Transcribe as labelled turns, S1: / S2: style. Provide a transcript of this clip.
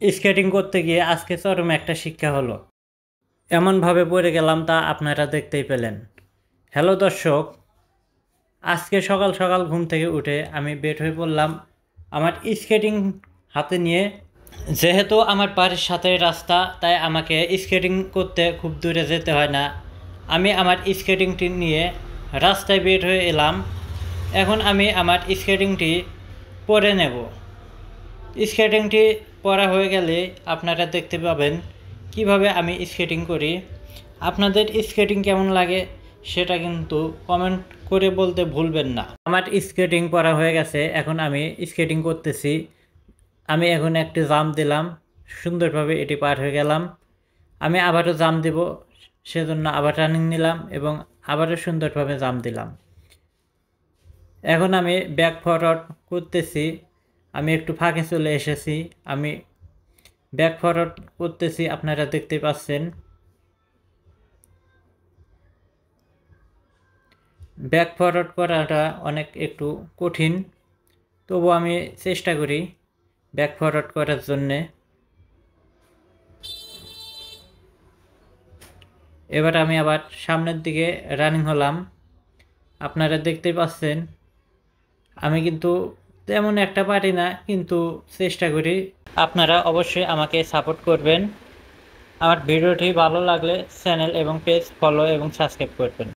S1: Skating করতে গিয়ে আজকে চরম একটা শিক্ষা হলো। এমনভাবে পড়ে গেলাম তা আপনারা দেখতেই পেলেন। হ্যালো দর্শক, আজকে সকাল সকাল ঘুম থেকে উঠে আমি বের হয়ে পড়লাম আমার স্কেটিং হাতে নিয়ে। যেহেতু আমার বাড়ির সাথে রাস্তা, তাই আমাকে স্কেটিং করতে খুব দূরে যেতে হয় না। আমি আমার স্কেটিংটি নিয়ে রাস্তায় বের হয়ে এলাম। এখন আমি আমার স্কেটিংটি পরে নেব। স্কেটিংটি পরা হয়ে গেলে আপনারা দেখতে পাবেন কিভাবে আমি স্কেটিং করি। আপনাদের স্কেটিং কেমন লাগে সেটা কিন্তু কমেন্ট করে বলতে ভুলবেন না। আমার স্কেটিং পরা হয়ে গেছে, এখন আমি স্কেটিং করতেছি। আমি এখন একটি জাম্প দিলাম, সুন্দরভাবে এটি পার হয়ে গেলাম। আমি আবারও জাম্প দেব, সেজন্য আবার রানিং নিলাম এবং আবারও সুন্দরভাবে জাম্প দিলাম। এখন আমি ব্যাক ফরওয়ার্ড করতেছি। আমি একটু ফাঁকে চলে এসেছি, আমি ব্যাক ফরওয়ার্ড করতেছি, আপনারা দেখতে পাচ্ছেন। ব্যাক ফরওয়ার্ড করাটা অনেক একটু কঠিন, তবু আমি চেষ্টা করি ব্যাক ফরওয়ার্ড করার জন্যে। এবার আমি আবার সামনের দিকে রানিং হলাম, আপনারা দেখতে পাচ্ছেন। আমি কিন্তু তেমন একটা পারি না, কিন্তু চেষ্টা করি। আপনারা অবশ্যই আমাকে সাপোর্ট করবেন। আমার ভিডিওটি ভালো লাগলে চ্যানেল এবং পেজ ফলো এবং সাবস্ক্রাইব করবেন।